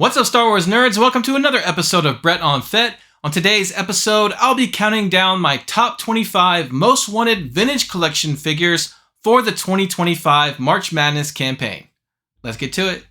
What's up, Star Wars nerds? Welcome to another episode of Brett on Fett. On today's episode, I'll be counting down my top 25 most wanted vintage collection figures for the 2025 March Madness campaign. Let's get to it.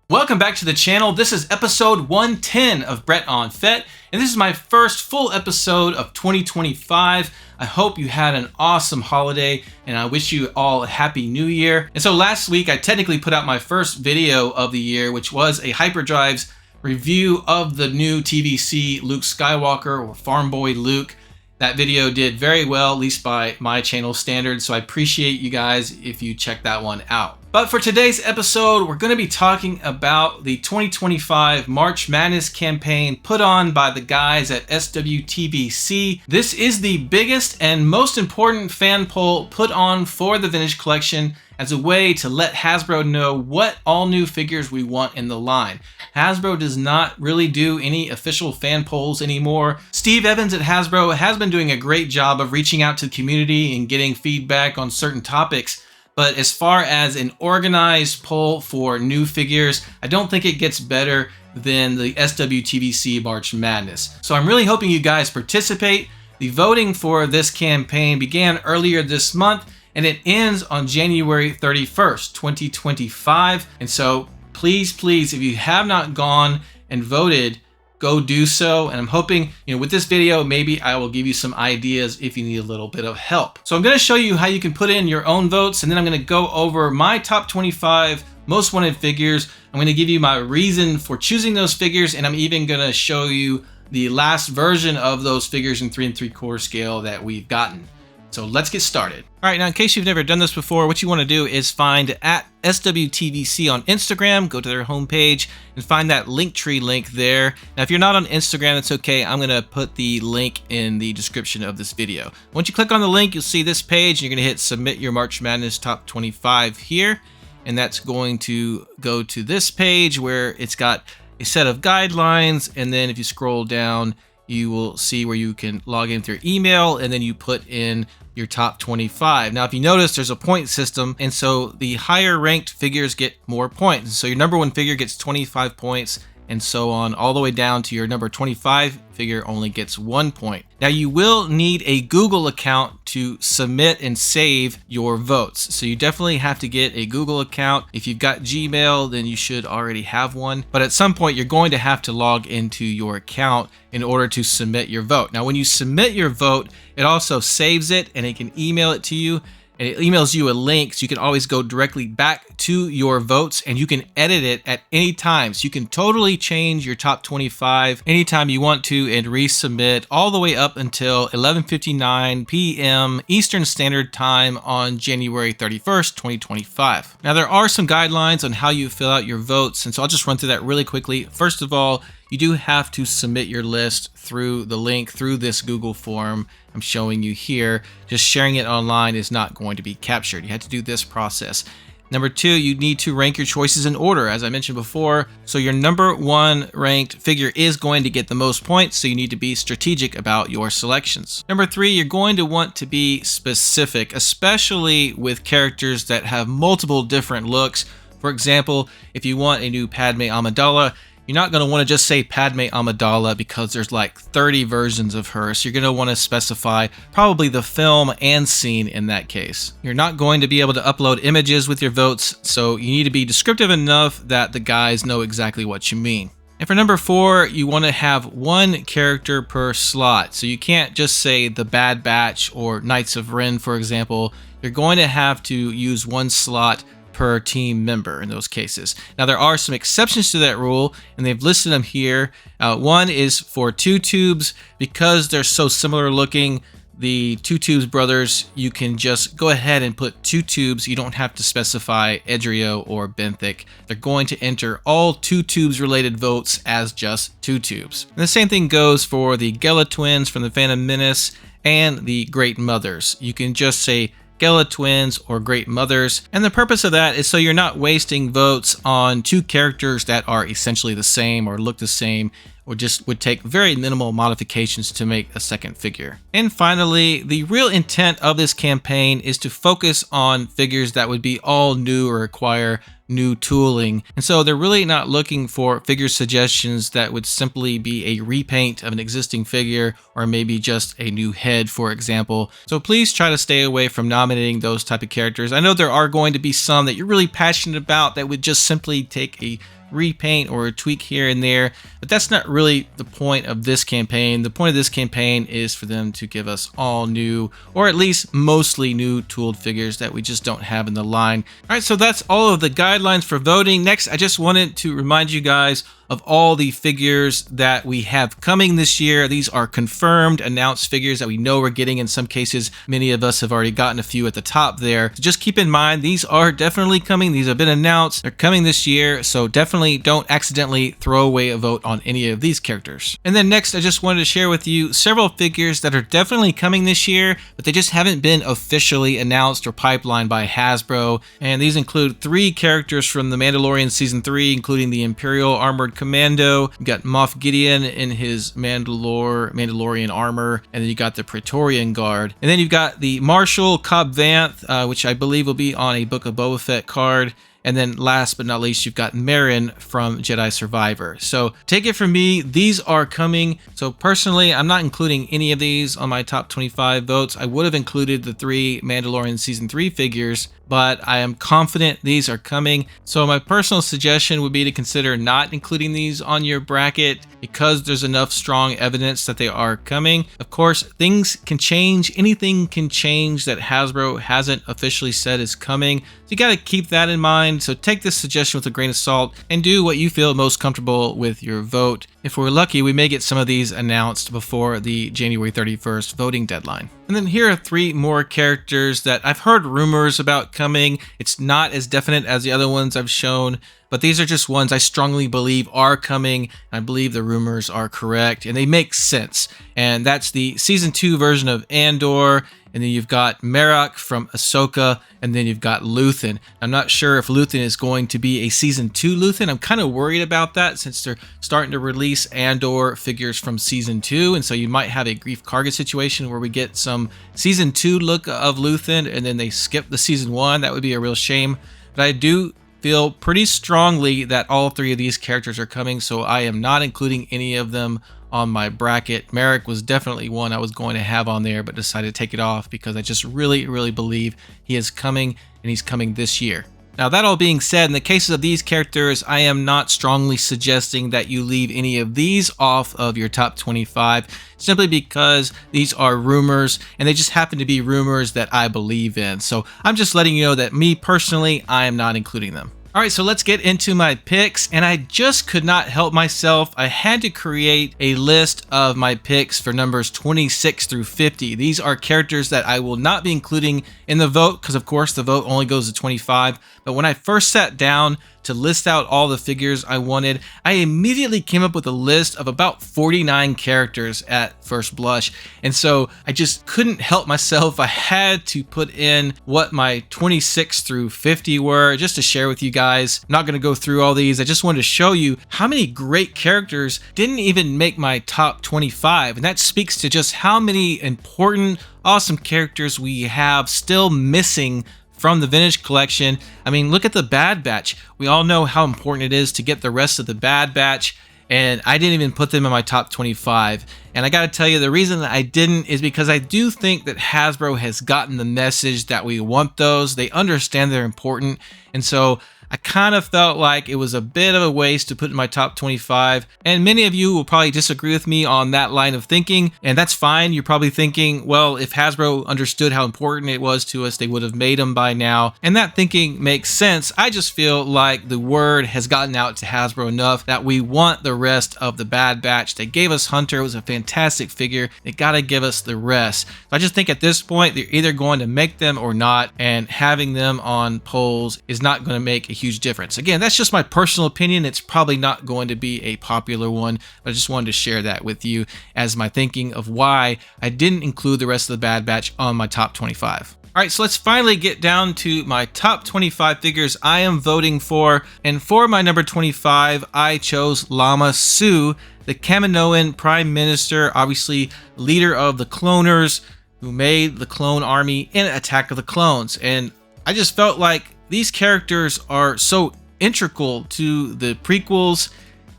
Welcome back to the channel. This is episode 110 of Brett on Fett, and this is my first full episode of 2025. I hope you had an awesome holiday, and I wish you all a happy new year. And so last week, I technically put out my first video of the year, which was a Hyperdrive's review of the new TVC Luke Skywalker, or Farm Boy Luke. That video did very well, at least by my channel standards, so I appreciate you guys if you check that one out. But for today's episode, we're going to be talking about the 2025 March Madness campaign put on by the guys at SWTVC. This is the biggest and most important fan poll put on for the vintage collection as a way to let Hasbro know what all new figures we want in the line. Hasbro does not really do any official fan polls anymore. Steve Evans at Hasbro has been doing a great job of reaching out to the community and getting feedback on certain topics. But as far as an organized poll for new figures, I don't think it gets better than the SWTVC March Madness. So I'm really hoping you guys participate. The voting for this campaign began earlier this month, and it ends on January 31st, 2025. And so please, if you have not gone and voted, go do so. And I'm hoping, with this video, maybe I will give you some ideas if you need a little bit of help. So I'm going to show you how you can put in your own votes, and then I'm going to go over my top 25 most wanted figures. I'm going to give you my reason for choosing those figures, and I'm even going to show you the last version of those figures in 3 3/4 scale that we've gotten. So let's get started. All right, now in case you've never done this before, what you want to do is find at SWTVC on Instagram, go to their homepage and find that Linktree link there. Now, if you're not on Instagram, that's okay. I'm going to put the link in the description of this video. Once you click on the link, you'll see this page. You're going to hit Submit Your March Madness Top 25 here. And that's going to go to this page where it's got a set of guidelines. And then if you scroll down, you will see where you can log in with your email, and then you put in your top 25. Now, if you notice, there's a point system, and so the higher ranked figures get more points. So your number 1 figure gets 25 points, and so on, all the way down to your number 25 figure only gets 1 point. Now, you will need a Google account to submit and save your votes. So you definitely have to get a Google account. If you've got Gmail, then you should already have one. But at some point, you're going to have to log into your account in order to submit your vote. Now, when you submit your vote, it also saves it, and it can email it to you. And it emails you a link, so you can always go directly back to your votes, and you can edit it at any time. So you can totally change your top 25 anytime you want to and resubmit all the way up until 11:59 p.m. Eastern Standard Time on January 31st, 2025. Now, there are some guidelines on how you fill out your votes, and so I'll just run through that really quickly. First of all, you do have to submit your list through the link through this Google form I'm showing you here. Just sharing it online is not going to be captured. You have to do this process. Number 2, you need to rank your choices in order, as I mentioned before. So your number 1 ranked figure is going to get the most points, so you need to be strategic about your selections. Number 3, you're going to want to be specific, especially with characters that have multiple different looks. For example, if you want a new Padme Amidala, you're not going to want to just say Padme Amidala because there's like 30 versions of her. So you're going to want to specify probably the film and scene in that case. You're not going to be able to upload images with your votes, so you need to be descriptive enough that the guys know exactly what you mean. And for number 4, you want to have 1 character per slot. So you can't just say the Bad Batch or Knights of Ren, for example. You're going to have to use 1 slot per team member in those cases. Now, there are some exceptions to that rule, and they've listed them here. One is for 2 tubes. Because they're so similar looking, the Two Tubes brothers, you can just go ahead and put 2 tubes. You don't have to specify Edrio or Benthic. They're going to enter all 2 tubes related votes as just 2 tubes. And the same thing goes for the Gela twins from the Phantom Menace and the Great Mothers. You can just say Gela twins or Great Mothers, and the purpose of that is so you're not wasting votes on 2 characters that are essentially the same or look the same, or just would take very minimal modifications to make a second figure. And finally, the real intent of this campaign is to focus on figures that would be all new or require new tooling. And so they're really not looking for figure suggestions that would simply be a repaint of an existing figure, or maybe just a new head, for example. So please try to stay away from nominating those type of characters. I know there are going to be some that you're really passionate about that would just simply take a repaint or a tweak here and there, but that's not really the point of this campaign. The point of this campaign is for them to give us all new, or at least mostly new, tooled figures that we just don't have in the line. All right, so that's all of the guidelines for voting. Next, I just wanted to remind you guys of all the figures that we have coming this year. These are confirmed, announced figures that we know we're getting. In some cases, many of us have already gotten a few at the top there. So just keep in mind, these are definitely coming. These have been announced. They're coming this year, so definitely don't accidentally throw away a vote on any of these characters. And then next, I just wanted to share with you several figures that are definitely coming this year, but they just haven't been officially announced or pipelined by Hasbro. And these include 3 characters from The Mandalorian Season 3, including the Imperial Armored Commando. You got Moff Gideon in his Mandalorian armor, and then you got the Praetorian Guard. And then you've got the Marshal Cobb Vanth, which I believe will be on a Book of Boba Fett card. And then last but not least, you've got Marin from Jedi Survivor. So take it from me, these are coming. So personally, I'm not including any of these on my top 25 votes. I would have included the 3 Mandalorian Season 3 figures, but I am confident these are coming. So my personal suggestion would be to consider not including these on your bracket because there's enough strong evidence that they are coming. Of course, things can change. Anything can change that Hasbro hasn't officially said is coming. So you got to keep that in mind. So take this suggestion with a grain of salt and do what you feel most comfortable with your vote. If we're lucky, we may get some of these announced before the January 31st voting deadline. And then here are 3 more characters that I've heard rumors about coming. It's not as definite as the other ones I've shown, but these are just ones I strongly believe are coming. I believe the rumors are correct and they make sense. And that's the Season 2 version of Andor. And then you've got Marok from Ahsoka, and then you've got Luthen. I'm not sure if Luthen is going to be a Season 2 Luthen. I'm kind of worried about that since they're starting to release Andor figures from Season 2, and so you might have a Grief Karga situation where we get some Season 2 look of Luthen, and then they skip the Season 1. That would be a real shame. But I do feel pretty strongly that all 3 of these characters are coming, so I am not including any of them on my bracket. Marok was definitely one I was going to have on there, but decided to take it off because I just really believe he is coming, and he's coming this year. Now, that all being said, in the cases of these characters, I am not strongly suggesting that you leave any of these off of your top 25, simply because these are rumors, and they just happen to be rumors that I believe in. So I'm just letting you know that me personally, I am not including them. All right, so let's get into my picks, and I just could not help myself. I had to create a list of my picks for numbers 26 through 50. These are characters that I will not be including in the vote because, of course, the vote only goes to 25. But when I first sat down to list out all the figures I wanted, I immediately came up with a list of about 49 characters at first blush. And so I just couldn't help myself. I had to put in what my 26 through 50 were just to share with you guys. I'm not going to go through all these. I just wanted to show you how many great characters didn't even make my top 25. And that speaks to just how many important, awesome characters we have still missing from the vintage collection. I mean, look at the Bad Batch. We all know how important it is to get the rest of the Bad Batch, and I didn't even put them in my top 25. And I gotta tell you, the reason that I didn't is because I do think that Hasbro has gotten the message that we want those. They understand they're important, and so I kind of felt like it was a bit of a waste to put in my top 25, and many of you will probably disagree with me on that line of thinking, and that's fine. You're probably thinking, well, if Hasbro understood how important it was to us, they would have made them by now, and that thinking makes sense. I just feel like the word has gotten out to Hasbro enough that we want the rest of the Bad Batch. They gave us Hunter, it was a fantastic figure. They gotta give us the rest. So I just think at this point, they're either going to make them or not, and having them on polls is not going to make a huge difference. Again, that's just my personal opinion. It's probably not going to be a popular one, but I just wanted to share that with you as my thinking of why I didn't include the rest of the Bad Batch on my top 25. All right, so let's finally get down to my top 25 figures I am voting for. And for my number 25, I chose Lama Su, the Kaminoan Prime Minister, obviously leader of the cloners, who made the clone army in Attack of the Clones. And I just felt like these characters are so integral to the prequels.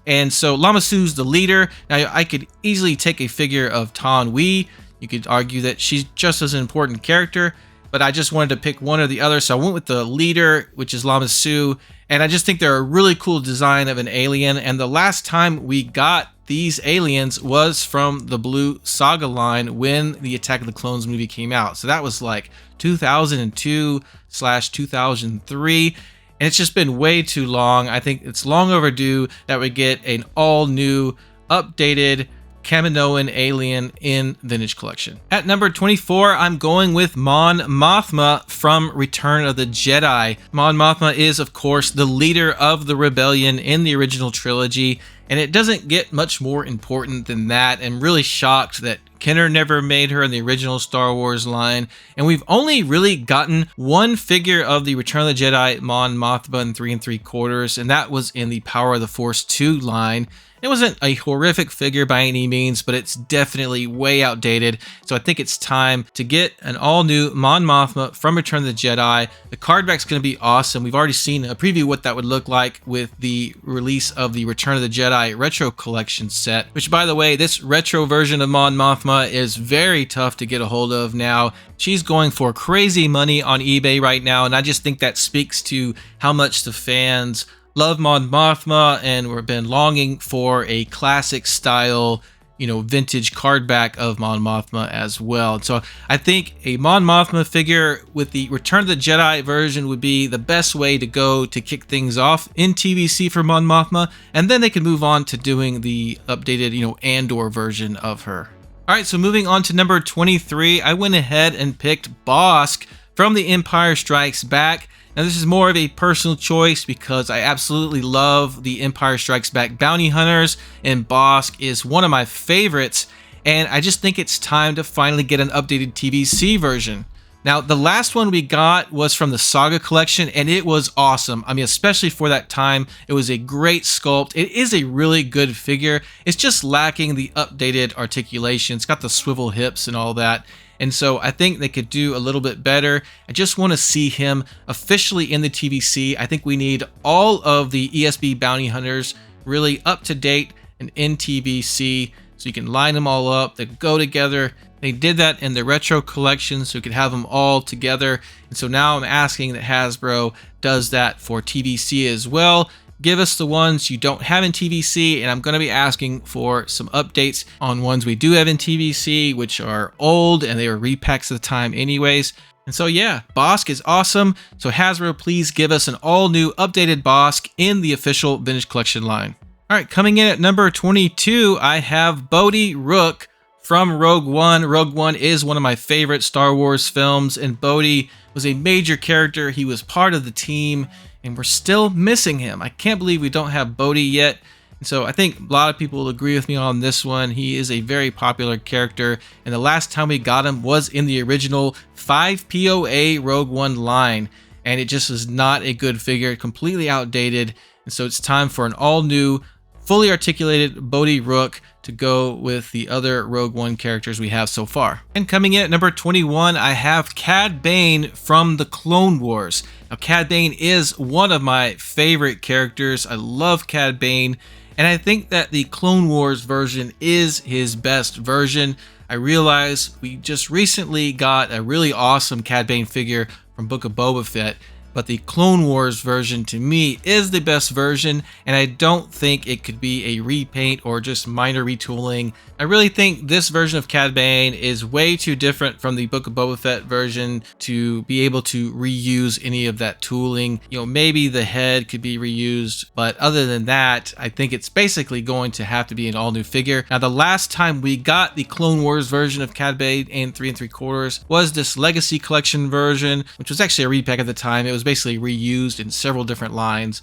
And so Lama Su's the leader. Now, I could easily take a figure of Tan Wee. You could argue that she's just as an important character, but I just wanted to pick one or the other, so I went with the leader, which is Lama Su, and I just think they're a really cool design of an alien, and the last time we got these aliens was from the Blue Saga line when the Attack of the Clones movie came out. So that was like 2002/2003, and it's just been way too long. I think it's long overdue that we get an all-new, updated Kaminoan alien in Vintage Collection. At number 24, I'm going with Mon Mothma from Return of the Jedi. Mon Mothma is, of course, the leader of the rebellion in the original trilogy, and it doesn't get much more important than that. I'm really shocked that Kenner never made her in the original Star Wars line, and we've only really gotten one figure of the Return of the Jedi Mon Mothma in 3 3/4, and that was in the Power of the Force 2 line. It wasn't a horrific figure by any means, but it's definitely way outdated. So I think it's time to get an all-new Mon Mothma from Return of the Jedi. The card back's going to be awesome. We've already seen a preview of what that would look like with the release of the Return of the Jedi Retro Collection set, which, by the way, this retro version of Mon Mothma is very tough to get a hold of now. She's going for crazy money on eBay right now, and I just think that speaks to how much the fans love Mon Mothma, and we've been longing for a classic style, vintage card back of Mon Mothma as well. So I think a Mon Mothma figure with the Return of the Jedi version would be the best way to go to kick things off in TVC for Mon Mothma, and then they can move on to doing the updated, Andor version of her. All right, so moving on to number 23, I went ahead and picked Bossk from The Empire Strikes Back. Now, this is more of a personal choice because I absolutely love the Empire Strikes Back bounty hunters, and Bossk is one of my favorites, and I just think it's time to finally get an updated TVC version. Now, the last one we got was from the Saga collection, and it was awesome. I mean, especially for that time, it was a great sculpt. It is a really good figure. It's just lacking the updated articulation. It's got the swivel hips and all that. And so I think they could do a little bit better. I just want to see him officially in the TVC. I think we need all of the ESB bounty hunters really up to date and in TVC, so you can line them all up. They go together. They did that in the retro collection, so you could have them all together. And so now I'm asking that Hasbro does that for TVC as well. Give us the ones you don't have in TVC, and I'm going to be asking for some updates on ones we do have in TVC, which are old and they were repacks at the time anyways. And so yeah, Bossk is awesome. So Hasbro, please give us an all-new updated Bossk in the official Vintage Collection line. All right, coming in at number 22, I have Bodhi Rook from Rogue One. Rogue One is one of my favorite Star Wars films, and Bodhi was a major character. He was part of the team, and we're still missing him. I can't believe we don't have Bodhi yet. And so I think a lot of people will agree with me on this one. He is a very popular character, and the last time we got him was in the original 5 POA Rogue One line, and it just was not a good figure, completely outdated. And so it's time for an all-new, fully articulated Bodhi Rook to go with the other Rogue One characters we have so far. And coming in at number 21, I have Cad Bane from the Clone Wars. Now, Cad Bane is one of my favorite characters. I love Cad Bane, and I think that the Clone Wars version is his best version. I realize we just recently got a really awesome Cad Bane figure from Book of Boba Fett, but the Clone Wars version to me is the best version, and I don't think it could be a repaint or just minor retooling. I really think this version of Cad Bane is way too different from the Book of Boba Fett version to be able to reuse any of that tooling. You know, maybe the head could be reused, but other than that, I think it's basically going to have to be an all new figure. Now, the last time we got the Clone Wars version of Cad Bane in 3 3/4 was this Legacy Collection version, which was actually a repack at the time. It was basically reused in several different lines.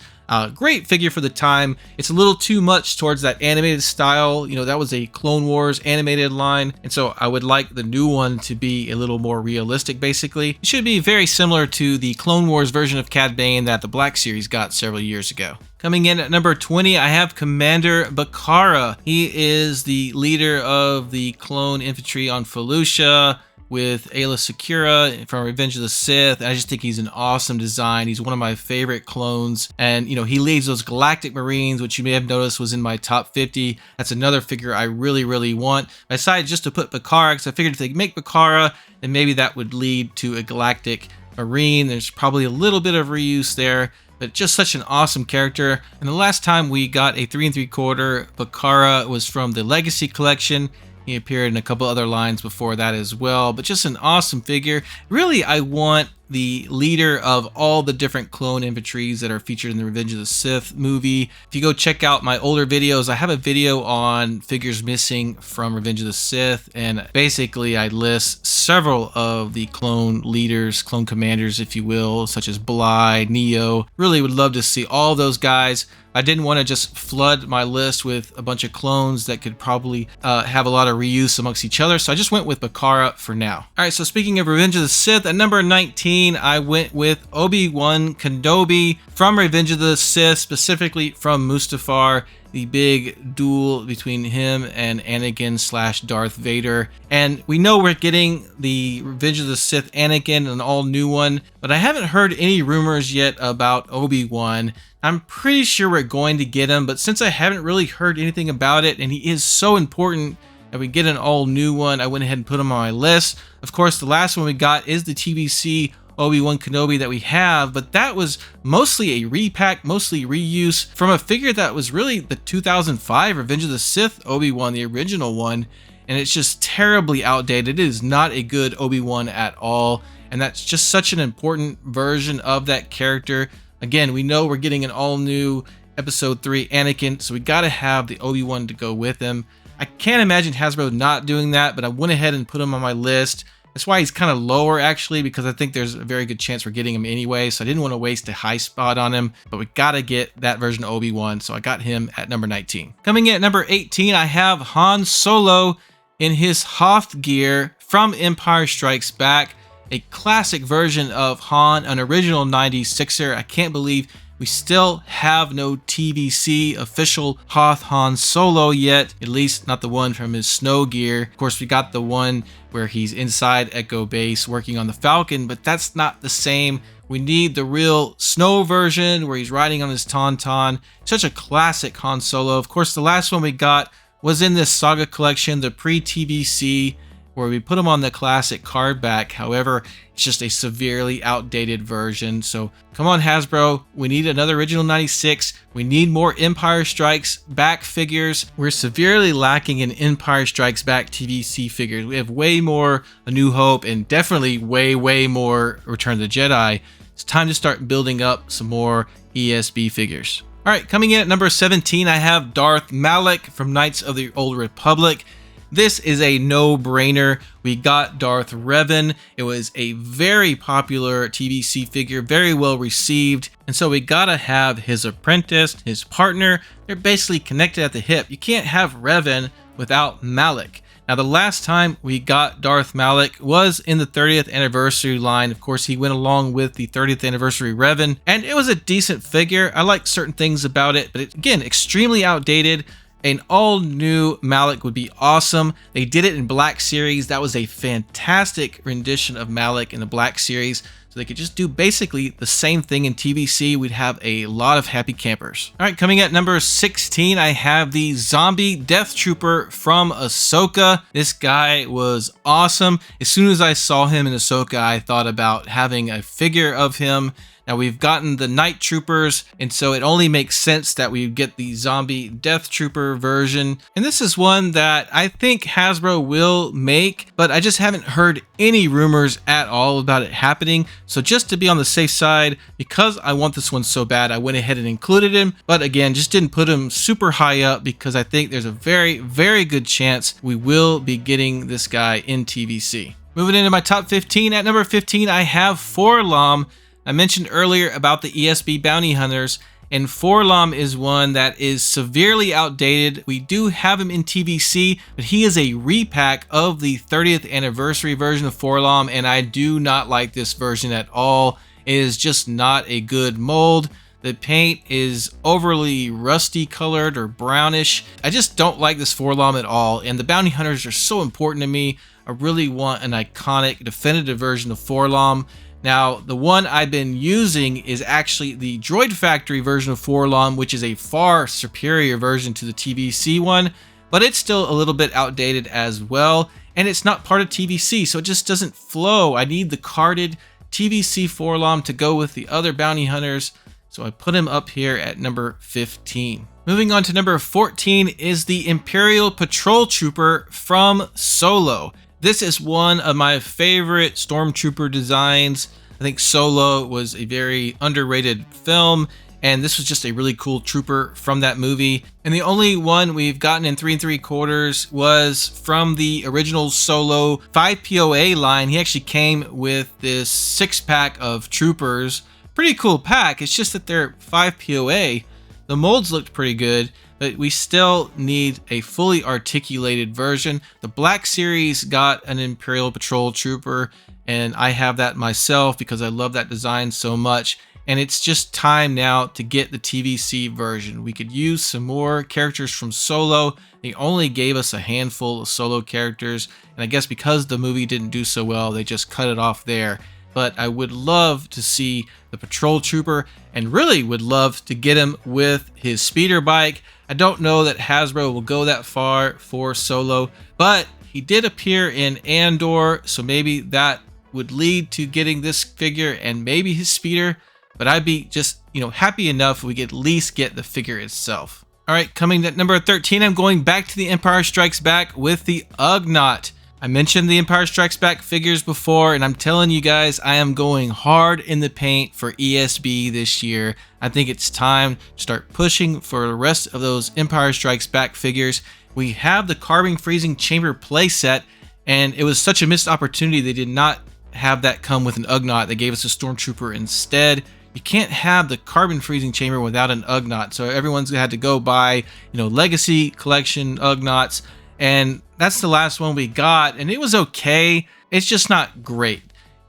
Great figure for the time. It's a little too much towards that animated style. You know, that was a Clone Wars animated line, and so I would like the new one to be a little more realistic, basically. It should be very similar to the Clone Wars version of Cad Bane that the Black Series got several years ago. Coming in at number 20, I have Commander Bakara. He is the leader of the clone infantry on Felucia, with Aayla Secura from Revenge of the Sith. I just think he's an awesome design. He's one of my favorite clones. And, you know, he leads those Galactic Marines, which you may have noticed was in my top 50. That's another figure I really, really want. I decided just to put Bakara because I figured if they make Bakara, then maybe that would lead to a Galactic Marine. There's probably a little bit of reuse there, but just such an awesome character. And the last time we got a 3 3/4 Bakara was from the Legacy Collection. He appeared in a couple other lines before that as well, but just an awesome figure. Really, I want the leader of all the different clone infantries that are featured in the Revenge of the Sith movie. If you go check out my older videos, I have a video on figures missing from Revenge of the Sith, and basically I list several of the clone leaders, clone commanders, if you will, such as Bly, Neo. Really would love to see all those guys. I didn't want to just flood my list with a bunch of clones that could probably have a lot of reuse amongst each other, so I just went with Bakara for now. Alright, so speaking of Revenge of the Sith, at number 19, I went with Obi-Wan Kenobi from Revenge of the Sith, specifically from Mustafar, the big duel between him and Anakin / Darth Vader. And we know we're getting the Revenge of the Sith Anakin, an all new one, but I haven't heard any rumors yet about Obi-Wan. I'm pretty sure we're going to get him, but since I haven't really heard anything about it, and he is so important that we get an all new one, I went ahead and put him on my list. Of course, the last one we got is the TVC Obi-Wan Kenobi that we have, but that was mostly a repack, mostly reuse from a figure that was really the 2005 Revenge of the Sith Obi-Wan, the original one, and it's just terribly outdated. It is not a good Obi-Wan at all, and that's just such an important version of that character. Again, we know we're getting an all-new Episode 3 Anakin, so we gotta have the Obi-Wan to go with him. I can't imagine Hasbro not doing that, but I went ahead and put him on my list. That's why he's kind of lower, actually, because I think there's a very good chance we're getting him anyway, so I didn't want to waste a high spot on him, but we gotta get that version of Obi-Wan, so I got him at number 19. Coming in at number 18, I have Han Solo in his Hoth gear from Empire Strikes Back. A classic version of Han, an original 90s Sixer. I can't believe we still have no TVC official Hoth Han Solo yet, at least not the one from his snow gear. Of course, we got the one where he's inside Echo Base working on the Falcon, but that's not the same. We need the real snow version where he's riding on his Tauntaun. Such a classic Han Solo. Of course, the last one we got was in this Saga collection, the pre-TVC, where we put him on the classic card back. However, it's just a severely outdated version. So come on, Hasbro, we need another original 96. We need more Empire Strikes Back figures. We're severely lacking in Empire Strikes Back TVC figures. We have way more A New Hope and definitely way more Return of the Jedi. It's time to start building up some more ESB figures. All right, coming in at number 17, I have Darth Malak from Knights of the Old Republic. This is a no-brainer. We got Darth Revan. It was a very popular TVC figure, very well received. And so we gotta have his apprentice, his partner. They're basically connected at the hip. You can't have Revan without Malak. Now, the last time we got Darth Malak was in the 30th anniversary line. Of course, he went along with the 30th anniversary Revan, and it was a decent figure. I like certain things about it, but it, again, extremely outdated. An all-new Malak would be awesome. They did it in Black Series. That was a fantastic rendition of Malak in the Black Series. So they could just do basically the same thing in TVC. We'd have a lot of happy campers. All right, coming at number 16, I have the Zombie Death Trooper from Ahsoka. This guy was awesome. As soon as I saw him in Ahsoka, I thought about having a figure of him. Now we've gotten the Night Troopers, and so it only makes sense that we get the Zombie Death Trooper version. And this is one that I think Hasbro will make, but I just haven't heard any rumors at all about it happening. So just to be on the safe side, because I want this one so bad, I went ahead and included him. But again, just didn't put him super high up because I think there's a very, very good chance we will be getting this guy in TVC. Moving into my top 15, at number 15, I have Forlom. I mentioned earlier about the ESB Bounty Hunters, and Forlom is one that is severely outdated. We do have him in TVC, but he is a repack of the 30th anniversary version of Forlom, and I do not like this version at all. It is just not a good mold. The paint is overly rusty colored or brownish. I just don't like this Forlom at all, and the Bounty Hunters are so important to me. I really want an iconic, definitive version of Forlom. Now, the one I've been using is actually the Droid Factory version of Forlom, which is a far superior version to the TVC one, but it's still a little bit outdated as well, and it's not part of TVC, so it just doesn't flow. I need the carded TVC Forlom to go with the other Bounty Hunters, so I put him up here at number 15. Moving on to number 14 is the Imperial Patrol Trooper from Solo. This is one of my favorite Stormtrooper designs. I think Solo was a very underrated film, and this was just a really cool trooper from that movie. And the only one we've gotten in 3 3/4 was from the original Solo 5 POA line. He actually came with this 6-pack of troopers. Pretty cool pack. It's just that they're 5 POA. The molds looked pretty good, but we still need a fully articulated version. The Black Series got an Imperial Patrol Trooper, and I have that myself because I love that design so much. And it's just time now to get the TVC version. We could use some more characters from Solo. They only gave us a handful of Solo characters, and I guess because the movie didn't do so well, they just cut it off there. But I would love to see the Patrol Trooper, and really would love to get him with his speeder bike. I don't know that Hasbro will go that far for Solo, but he did appear in Andor, so maybe that would lead to getting this figure and maybe his speeder. But I'd be just, happy enough if we could at least get the figure itself. All right, coming at number 13, I'm going back to the Empire Strikes Back with the Ugnaught. I mentioned the Empire Strikes Back figures before, and I'm telling you guys, I am going hard in the paint for ESB this year. I think it's time to start pushing for the rest of those Empire Strikes Back figures. We have the Carbon Freezing Chamber playset, and it was such a missed opportunity. They did not have that come with an Ugnaught. They gave us a Stormtrooper instead. You can't have the Carbon Freezing Chamber without an Ugnaught, so everyone's had to go buy, Legacy Collection Ugnaughts. And that's the last one we got, and it was okay. It's just not great.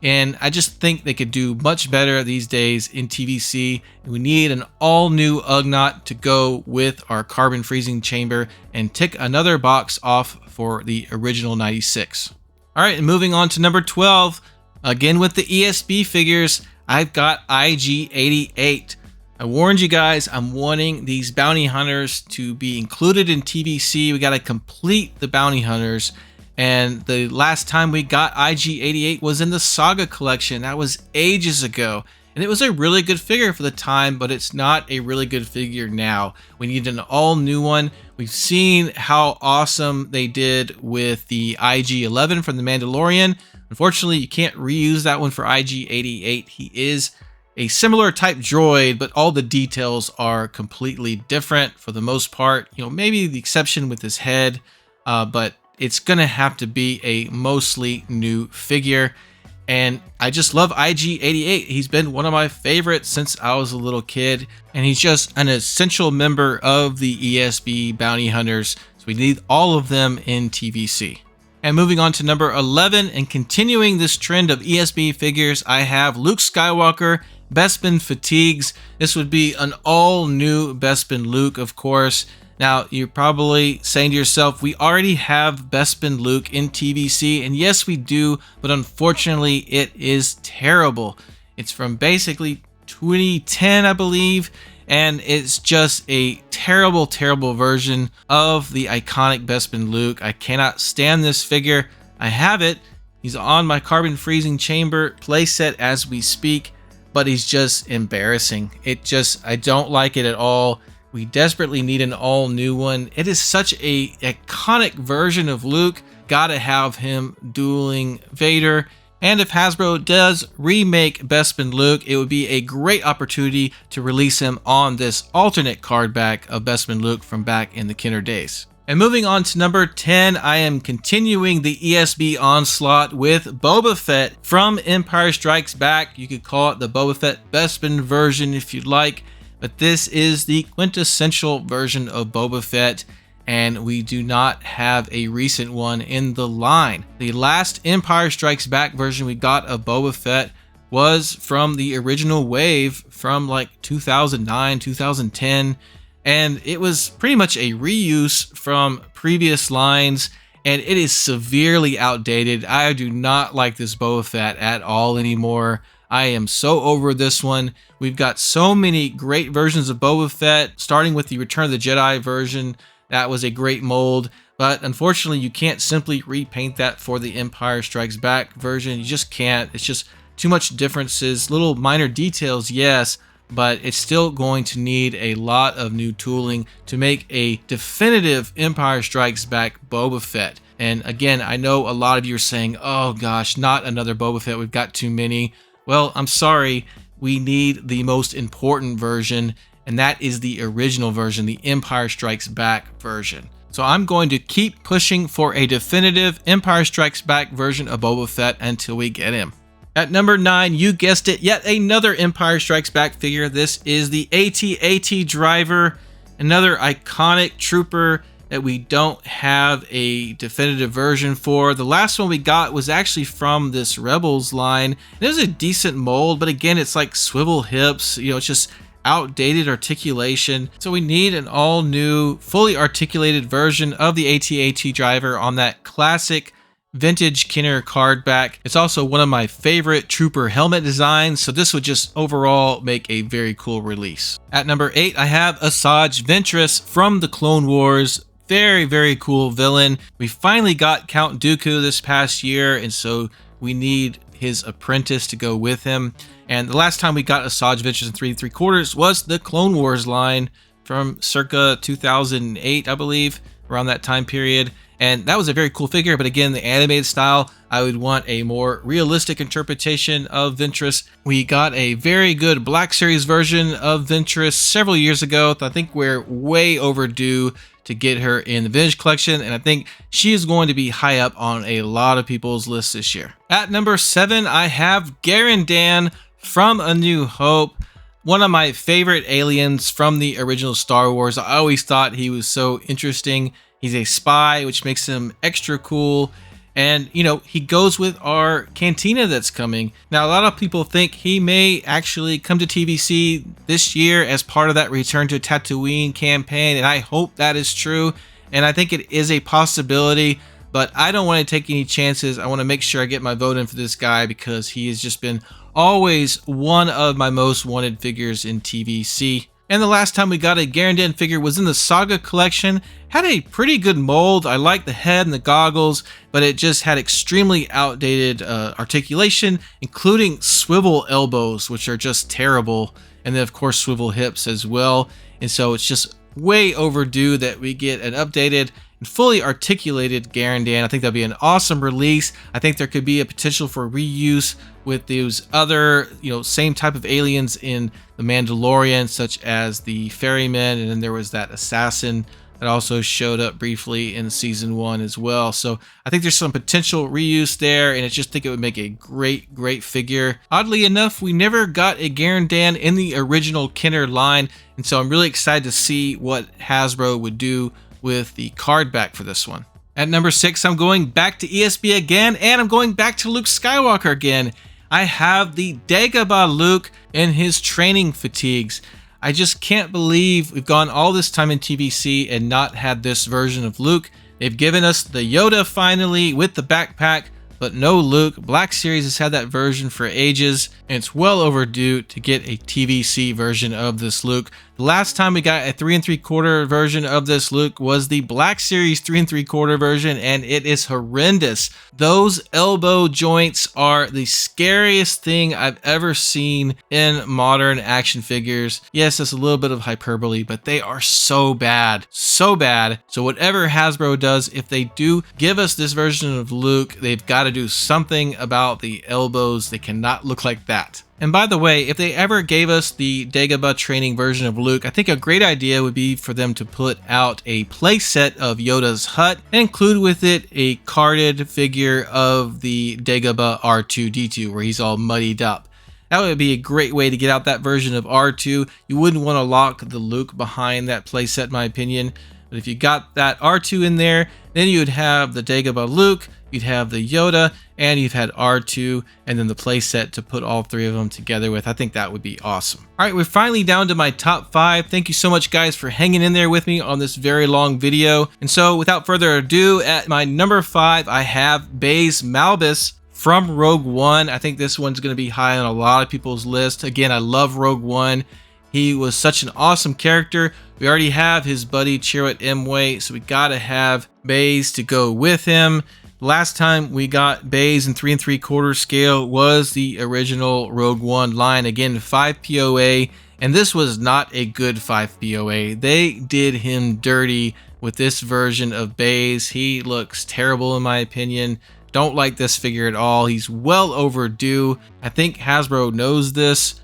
And I just think they could do much better these days in TVC. We need an all-new Ugnaught to go with our Carbon Freezing Chamber and tick another box off for the original 96. All right, and moving on to number 12. Again with the ESB figures, I've got IG-88. I warned you guys, I'm wanting these Bounty Hunters to be included in TVC. We got to complete the Bounty Hunters. And the last time we got IG-88 was in the Saga collection. That was ages ago. And it was a really good figure for the time, but it's not a really good figure now. We need an all new one. We've seen how awesome they did with the IG-11 from The Mandalorian. Unfortunately, you can't reuse that one for IG-88. He is a similar type droid, but all the details are completely different for the most part. Maybe the exception with his head, but it's gonna have to be a mostly new figure. And I just love IG-88. He's been one of my favorites since I was a little kid, and he's just an essential member of the ESB Bounty Hunters. So we need all of them in TVC. And moving on to number 11, and continuing this trend of ESB figures, I have Luke Skywalker Bespin Fatigues. This would be an all-new Bespin Luke, of course. Now, you're probably saying to yourself, we already have Bespin Luke in TVC, and yes, we do, but unfortunately, it is terrible. It's from basically 2010, I believe, and it's just a terrible, terrible version of the iconic Bespin Luke. I cannot stand this figure. I have it. He's on my Carbon Freezing Chamber playset as we speak, but he's just embarrassing. I don't like it at all. We desperately need an all new one. It is such a iconic version of Luke. Gotta have him dueling Vader. And if Hasbro does remake Bespin Luke, it would be a great opportunity to release him on this alternate card back of Bespin Luke from back in the Kenner days. And moving on to number 10, I am continuing the ESB onslaught with Boba Fett from Empire Strikes Back. You could call it the Boba Fett Bespin version if you'd like, but this is the quintessential version of Boba Fett, and we do not have a recent one in the line. The last Empire Strikes Back version we got of Boba Fett was from the original wave from like 2009, 2010, and it was pretty much a reuse from previous lines, and it is severely outdated. I do not like this Boba Fett at all anymore. I am so over this one. We've got so many great versions of Boba Fett, starting with the Return of the Jedi version. That was a great mold, but unfortunately you can't simply repaint that for the Empire Strikes Back version. You just can't. It's just too much differences, little minor details, yes, but it's still going to need a lot of new tooling to make a definitive Empire Strikes Back Boba Fett. And again, I know a lot of you are saying, oh gosh, not another Boba Fett, we've got too many. Well, I'm sorry, we need the most important version, and that is the original version, the Empire Strikes Back version. So I'm going to keep pushing for a definitive Empire Strikes Back version of Boba Fett until we get him. At number 9, you guessed it, yet another Empire Strikes Back figure. This is the AT-AT Driver, another iconic trooper that we don't have a definitive version for. The last one we got was actually from this Rebels line. It was a decent mold, but again, it's like swivel hips, it's just outdated articulation. So we need an all new, fully articulated version of the AT-AT Driver on that classic vintage Kenner card back. It's also one of my favorite trooper helmet designs, so this would just overall make a very cool release. At number 8, I have Asajj Ventress from the Clone Wars. Very, very cool villain. We finally got Count Dooku this past year, and so we need his apprentice to go with him. And the last time we got Asajj Ventress in 3 3/4 was the Clone Wars line from circa 2008, I believe, around that time period. And that was a very cool figure, but again, the animated style, I would want a more realistic interpretation of Ventress. We got a very good Black Series version of Ventress several years ago. I think we're way overdue to get her in the Vintage Collection, and I think she is going to be high up on a lot of people's lists this year. At number 7, I have Garandan from A New Hope. One of my favorite aliens from the original Star Wars. I always thought he was so interesting. He's a spy, which makes him extra cool. And, he goes with our Cantina that's coming. Now, a lot of people think he may actually come to TVC this year as part of that Return to Tatooine campaign, and I hope that is true. And I think it is a possibility, but I don't want to take any chances. I want to make sure I get my vote in for this guy because he has just been always one of my most wanted figures in TVC. And the last time we got a Garandan figure was in the Saga collection. Had a pretty good mold. I liked the head and the goggles, but it just had extremely outdated articulation, including swivel elbows, which are just terrible. And then, of course, swivel hips as well. And so it's just way overdue that we get an updated and fully articulated Garandan. I think that'd be an awesome release. I think there could be a potential for reuse with those other, same type of aliens in The Mandalorian, such as the Ferryman, and then there was that assassin that also showed up briefly in season 1 as well. So I think there's some potential reuse there, and I just think it would make a great, great figure. Oddly enough, we never got a Garandan in the original Kenner line, and so I'm really excited to see what Hasbro would do with the card back for this one. At number 6, I'm going back to ESB again, and I'm going back to Luke Skywalker again. I have the Dagobah Luke in his training fatigues. I just can't believe we've gone all this time in TVC and not had this version of Luke. They've given us the Yoda finally with the backpack, but no Luke. Black Series has had that version for ages, and it's well overdue to get a TVC version of this Luke. The last time we got a 3 3/4 version of this Luke was the Black Series 3 3/4 version, and it is horrendous. Those elbow joints are the scariest thing I've ever seen in modern action figures. Yes, that's a little bit of hyperbole, but they are so bad. So bad. So whatever Hasbro does, if they do give us this version of Luke, they've got to do something about the elbows. They cannot look like that. And by the way, if they ever gave us the Dagobah training version of Luke, I think a great idea would be for them to put out a playset of Yoda's hut and include with it a carded figure of the Dagobah R2-D2 where he's all muddied up. That would be a great way to get out that version of R2. You wouldn't want to lock the Luke behind that playset, in my opinion. But if you got that R2 in there, then you would have the Dagobah Luke, you'd have the Yoda, and you've had R2, and then the playset to put all three of them together with. I think that would be awesome. All right, we're finally down to my top 5. Thank you so much, guys, for hanging in there with me on this very long video. And so, without further ado, at my number 5, I have Baze Malbus from Rogue One. I think this one's going to be high on a lot of people's list. Again, I love Rogue One. He was such an awesome character. We already have his buddy Chirrut Imwe, so we gotta have Baze to go with him. Last time we got Baze in 3 3/4 scale was the original Rogue One line. Again, 5 POA, and this was not a good 5 POA. They did him dirty with this version of Baze. He looks terrible in my opinion. Don't like this figure at all. He's well overdue. I think Hasbro knows this.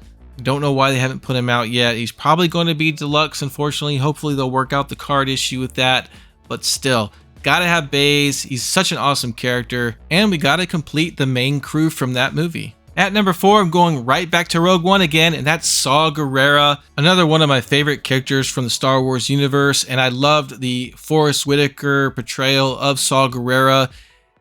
Don't know why they haven't put him out yet. He's probably going to be deluxe, unfortunately. Hopefully they'll work out the card issue with that. But still, gotta have Baze. He's such an awesome character. And we gotta complete the main crew from that movie. At number 4, I'm going right back to Rogue One again, and that's Saw Gerrera. Another one of my favorite characters from the Star Wars universe. And I loved the Forrest Whitaker portrayal of Saw Gerrera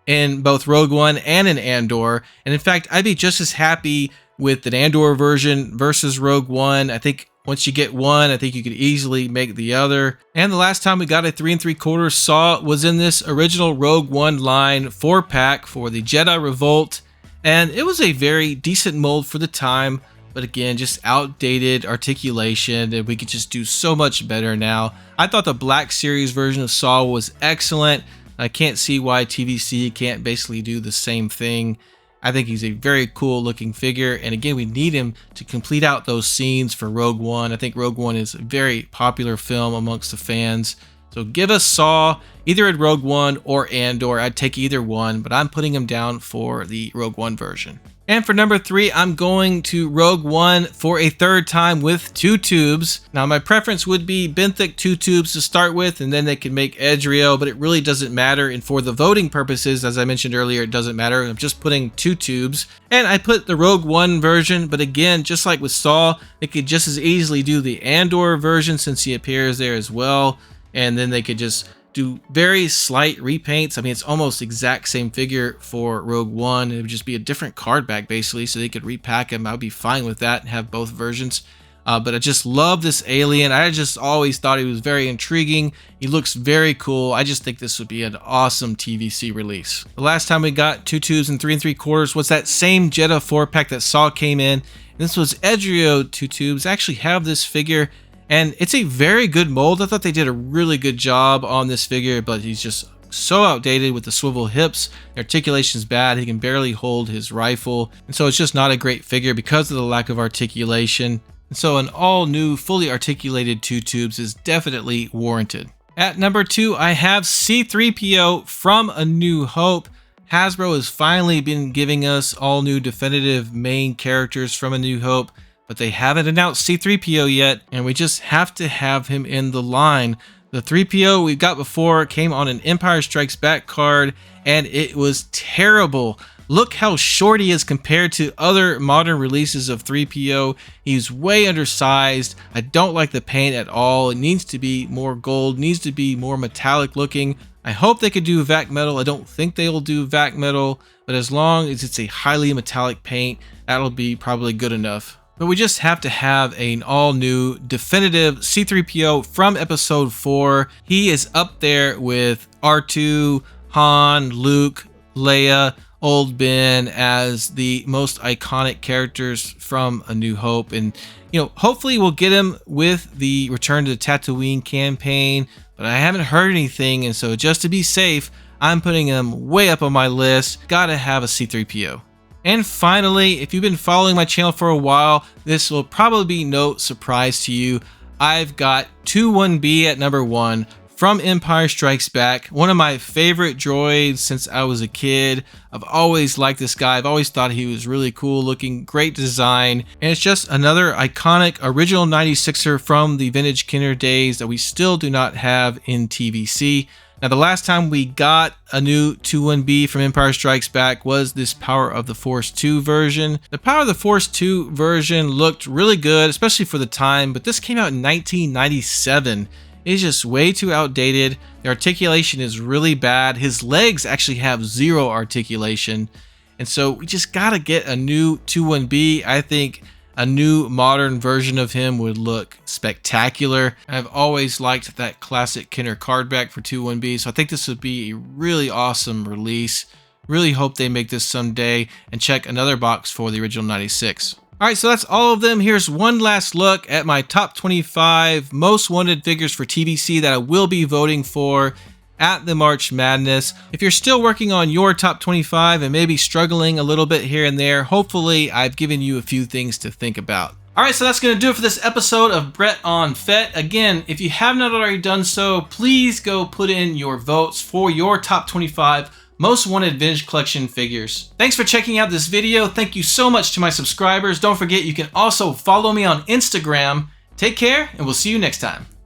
in both Rogue One and in Andor. And in fact, I'd be just as happy with the Andor version versus Rogue One. I think once you get one, I think you could easily make the other. And the last time we got a 3 3/4 Saw was in this original Rogue One line 4-pack for the Jedi Revolt. And it was a very decent mold for the time, but again, just outdated articulation, and we could just do so much better now. I thought the Black Series version of Saw was excellent. I can't see why TVC can't basically do the same thing. I think he's a very cool looking figure, and again, we need him to complete out those scenes for Rogue One. I think Rogue One is a very popular film amongst the fans. So give us Saw, either at Rogue One or Andor. I'd take either one, but I'm putting him down for the Rogue One version. And for number 3, I'm going to Rogue One for a third time with 2 tubes. Now, my preference would be benthic 2 tubes to start with, and then they can make Edgrio, but it really doesn't matter. And for the voting purposes, as I mentioned earlier, it doesn't matter. I'm just putting 2 tubes. And I put the Rogue One version, but again, just like with Saw, they could just as easily do the Andor version since he appears there as well. And then they could just do very slight repaints. I mean, it's almost exact same figure for Rogue One. It would just be a different card back basically, so they could repack him. I'd be fine with that and have both versions. But I just love this alien. I just always thought he was very intriguing. He looks very cool. I just think this would be an awesome TVC release. The last time we got 2 tubes and 3 3/4 was that same Jedha 4-pack that Saw came in. This was Edgrio 2 tubes. I actually have this figure, and it's a very good mold. I thought they did a really good job on this figure, but he's just so outdated with the swivel hips. The articulation's bad. He can barely hold his rifle. And so it's just not a great figure because of the lack of articulation. And so an all new, fully articulated 2 tubes is definitely warranted. At number 2, I have C-3PO from A New Hope. Hasbro has finally been giving us all new definitive main characters from A New Hope, but they haven't announced C-3PO yet, and we just have to have him in the line. The 3PO we've got before came on an Empire Strikes Back card, and it was terrible. Look how short he is compared to other modern releases of 3PO. He's way undersized. I don't like the paint at all. It needs to be more gold, needs to be more metallic looking. I hope they could do vac metal. I don't think they'll do vac metal, but as long as it's a highly metallic paint, that'll be probably good enough. But we just have to have an all-new, definitive C-3PO from Episode 4. He is up there with R2, Han, Luke, Leia, old Ben as the most iconic characters from A New Hope. And, hopefully we'll get him with the Return to the Tatooine campaign, but I haven't heard anything. And so just to be safe, I'm putting him way up on my list. Gotta have a C-3PO. And finally, if you've been following my channel for a while, this will probably be no surprise to you. I've got 21B at number 1 from Empire Strikes Back. One of my favorite droids since I was a kid. I've always liked this guy. I've always thought he was really cool looking, great design. And it's just another iconic original 96er from the vintage Kenner days that we still do not have in TVC. Now, the last time we got a new 21B from Empire Strikes Back was this Power of the Force 2 version. The Power of the Force 2 version looked really good, especially for the time, but this came out in 1997. It's just way too outdated. The articulation is really bad. His legs actually have zero articulation. And so we just gotta get a new 21B. I think a new modern version of him would look spectacular. I've always liked that classic Kenner card back for 21B, so I think this would be a really awesome release. Really hope they make this someday, and check another box for the original 96. Alright, so that's all of them. Here's one last look at my top 25 most wanted figures for TVC that I will be voting for at the March Madness. If you're still working on your top 25 and maybe struggling a little bit here and there, hopefully I've given you a few things to think about. Alright, so that's going to do it for this episode of Brett on Fett. Again, if you have not already done so, please go put in your votes for your top 25 most wanted vintage collection figures. Thanks for checking out this video. Thank you so much to my subscribers. Don't forget you can also follow me on Instagram. Take care, and we'll see you next time.